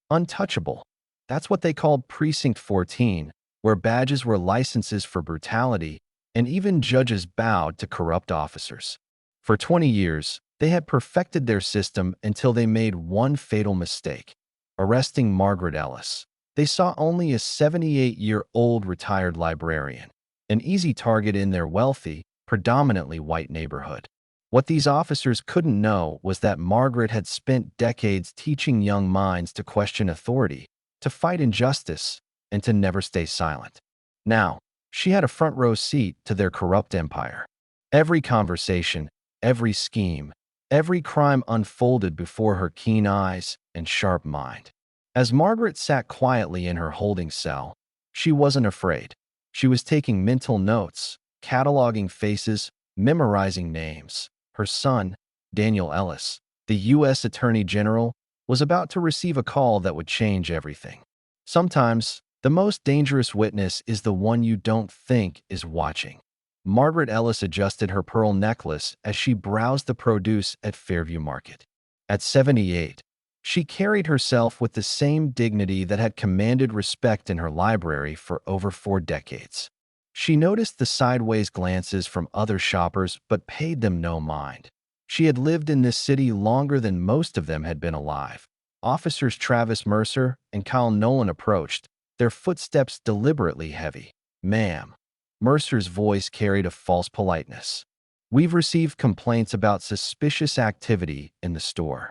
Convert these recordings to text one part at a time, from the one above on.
Untouchable. That's what they called Precinct 14, where badges were licenses for brutality, and even judges bowed to corrupt officers. For 20 years, they had perfected their system until they made one fatal mistake: arresting Margaret Ellis. They saw only a 78-year-old retired librarian, an easy target in their wealthy, predominantly white neighborhood. What these officers couldn't know was that Margaret had spent decades teaching young minds to question authority, to fight injustice, and to never stay silent. Now, she had a front row seat to their corrupt empire. Every conversation, every scheme, every crime unfolded before her keen eyes and sharp mind. As Margaret sat quietly in her holding cell, she wasn't afraid. She was taking mental notes, cataloging faces, memorizing names. Her son, Daniel Ellis, the U.S. Attorney General, was about to receive a call that would change everything. Sometimes, the most dangerous witness is the one you don't think is watching. Margaret Ellis adjusted her pearl necklace as she browsed the produce at Fairview Market. At 78, she carried herself with the same dignity that had commanded respect in her library for over 4 decades. She noticed the sideways glances from other shoppers but paid them no mind. She had lived in this city longer than most of them had been alive. Officers Travis Mercer and Kyle Nolan approached, their footsteps deliberately heavy. "Ma'am." Mercer's voice carried a false politeness. "We've received complaints about suspicious activity in the store."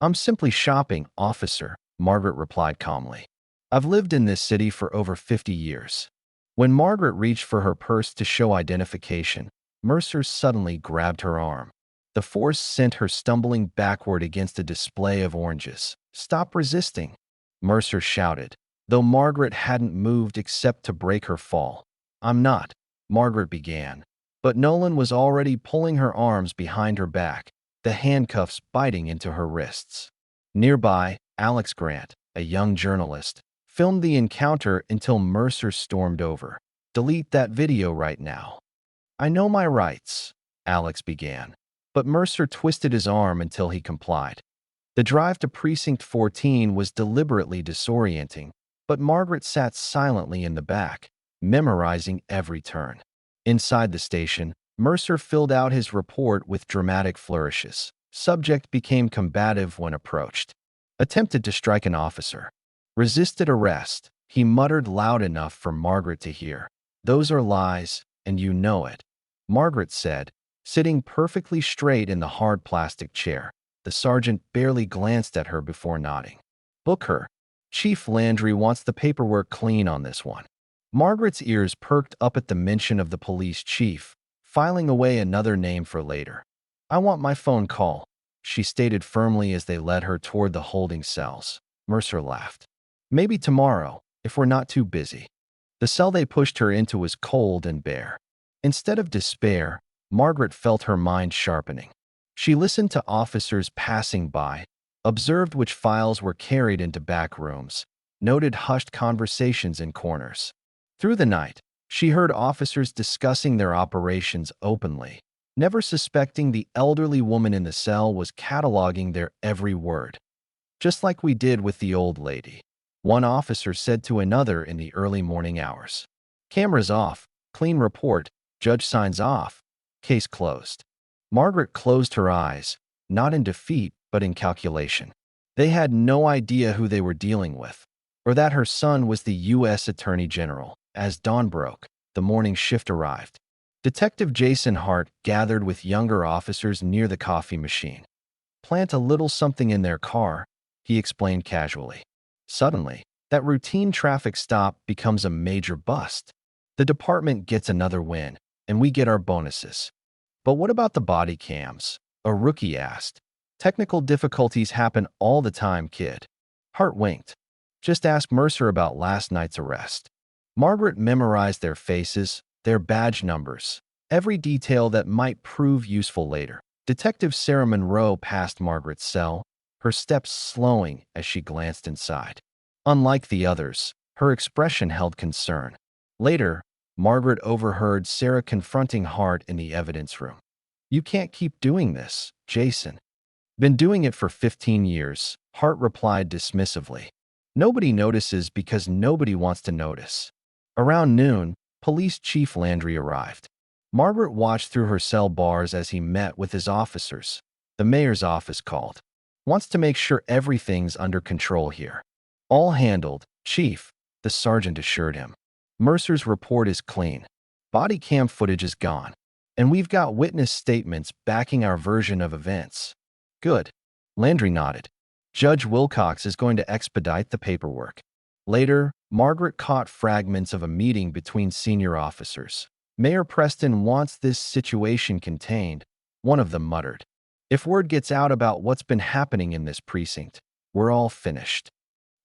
"I'm simply shopping, officer," Margaret replied calmly. "I've lived in this city for over 50 years. When Margaret reached for her purse to show identification, Mercer suddenly grabbed her arm. The force sent her stumbling backward against a display of oranges. "Stop resisting," Mercer shouted, though Margaret hadn't moved except to break her fall. "I'm not," Margaret began, but Nolan was already pulling her arms behind her back, the handcuffs biting into her wrists. Nearby, Alex Grant, a young journalist, filmed the encounter until Mercer stormed over. "Delete that video right now." "I know my rights," Alex began, but Mercer twisted his arm until he complied. The drive to Precinct 14 was deliberately disorienting, but Margaret sat silently in the back, memorizing every turn. Inside the station, Mercer filled out his report with dramatic flourishes. Subject became combative when approached. Attempted to strike an officer. Resisted arrest, he muttered loud enough for Margaret to hear. "Those are lies, and you know it," Margaret said, sitting perfectly straight in the hard plastic chair. The sergeant barely glanced at her before nodding. "Book her. Chief Landry wants the paperwork clean on this one." Margaret's ears perked up at the mention of the police chief, filing away another name for later. "I want my phone call," she stated firmly as they led her toward the holding cells. Mercer laughed. "Maybe tomorrow, if we're not too busy." The cell they pushed her into was cold and bare. Instead of despair, Margaret felt her mind sharpening. She listened to officers passing by, observed which files were carried into back rooms, noted hushed conversations in corners. Through the night, she heard officers discussing their operations openly, never suspecting the elderly woman in the cell was cataloging their every word. "Just like we did with the old lady," one officer said to another in the early morning hours. "Cameras off, clean report, judge signs off, case closed." Margaret closed her eyes, not in defeat but in calculation. They had no idea who they were dealing with, or that her son was the U.S. Attorney General. As dawn broke, the morning shift arrived. Detective Jason Hart gathered with younger officers near the coffee machine. "Plant a little something in their car," he explained casually. Suddenly, that routine traffic stop becomes a major bust. The department gets another win, and we get our bonuses. "But what about the body cams?" a rookie asked. "Technical difficulties happen all the time, kid." Hart winked. "Just ask Mercer about last night's arrest." Margaret memorized their faces, their badge numbers, every detail that might prove useful later. Detective Sarah Monroe passed Margaret's cell, her steps slowing as she glanced inside. Unlike the others, her expression held concern. Later, Margaret overheard Sarah confronting Hart in the evidence room. "You can't keep doing this, Jason." "Been doing it for 15 years, Hart replied dismissively. Nobody notices because nobody wants to notice. Around noon, Police Chief Landry arrived. Margaret watched through her cell bars as he met with his officers. The mayor's office called. Wants to make sure everything's under control here. All handled, Chief, the sergeant assured him. Mercer's report is clean. Body cam footage is gone. And we've got witness statements backing our version of events. Good. Landry nodded. Judge Wilcox is going to expedite the paperwork. Later, Margaret caught fragments of a meeting between senior officers. Mayor Preston wants this situation contained, one of them muttered. If word gets out about what's been happening in this precinct, we're all finished.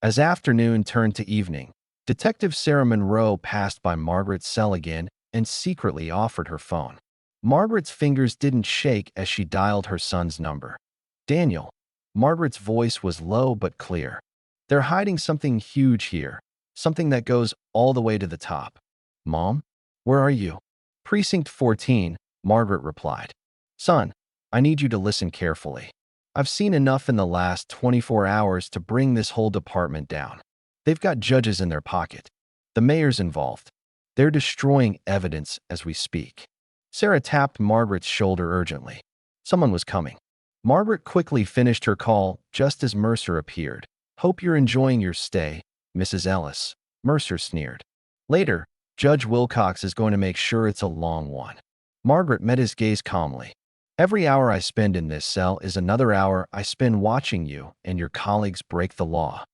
As afternoon turned to evening, Detective Sarah Monroe passed by Margaret's cell again and secretly offered her phone. Margaret's fingers didn't shake as she dialed her son's number. Daniel. Margaret's voice was low but clear. They're hiding something huge here, something that goes all the way to the top. Mom? Where are you? Precinct 14, Margaret replied. Son, I need you to listen carefully. I've seen enough in the last 24 hours to bring this whole department down. They've got judges in their pocket. The mayor's involved. They're destroying evidence as we speak. Sarah tapped Margaret's shoulder urgently. Someone was coming. Margaret quickly finished her call just as Mercer appeared. Hope you're enjoying your stay, Mrs. Ellis, Mercer sneered. Later, Judge Wilcox is going to make sure it's a long one. Margaret met his gaze calmly. Every hour I spend in this cell is another hour I spend watching you and your colleagues break the law.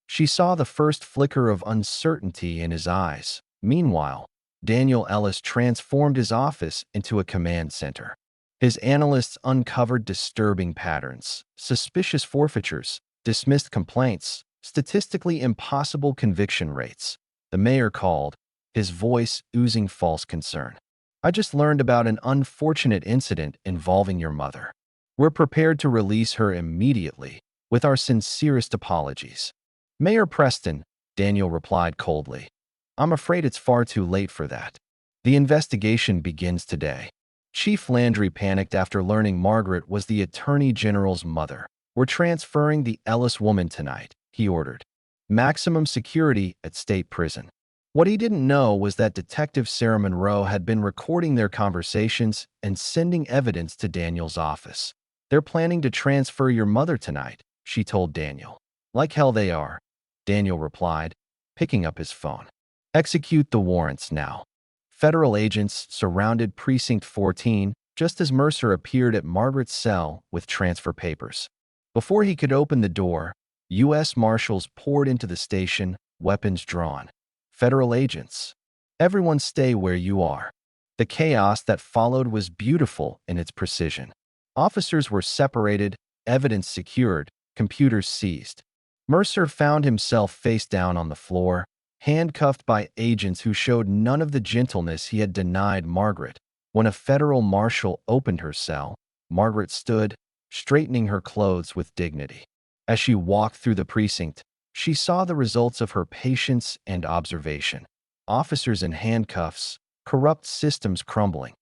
She saw the first flicker of uncertainty in his eyes. Meanwhile, Daniel Ellis transformed his office into a command center. His analysts uncovered disturbing patterns, suspicious forfeitures, dismissed complaints, statistically impossible conviction rates. The mayor called, his voice oozing false concern. I just learned about an unfortunate incident involving your mother. We're prepared to release her immediately, with our sincerest apologies. Mayor Preston, Daniel replied coldly. I'm afraid it's far too late for that. The investigation begins today. Chief Landry panicked after learning Margaret was the Attorney General's mother. We're transferring the Ellis woman tonight, he ordered. Maximum security at state prison. What he didn't know was that Detective Sarah Monroe had been recording their conversations and sending evidence to Daniel's office. They're planning to transfer your mother tonight, she told Daniel. Like hell they are, Daniel replied, picking up his phone. Execute the warrants now. Federal agents surrounded Precinct 14 just as Mercer appeared at Margaret's cell with transfer papers. Before he could open the door, U.S. Marshals poured into the station, weapons drawn. Federal agents. Everyone stay where you are. The chaos that followed was beautiful in its precision. Officers were separated, evidence secured, computers seized. Mercer found himself face down on the floor, handcuffed by agents who showed none of the gentleness he had denied Margaret. When a federal marshal opened her cell, Margaret stood, straightening her clothes with dignity. As she walked through the precinct, she saw the results of her patience and observation. Officers in handcuffs, corrupt systems crumbling.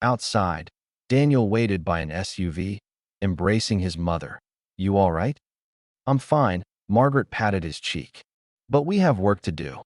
Outside, Daniel waited by an SUV, embracing his mother. You all right? I'm fine, Margaret patted his cheek. But we have work to do.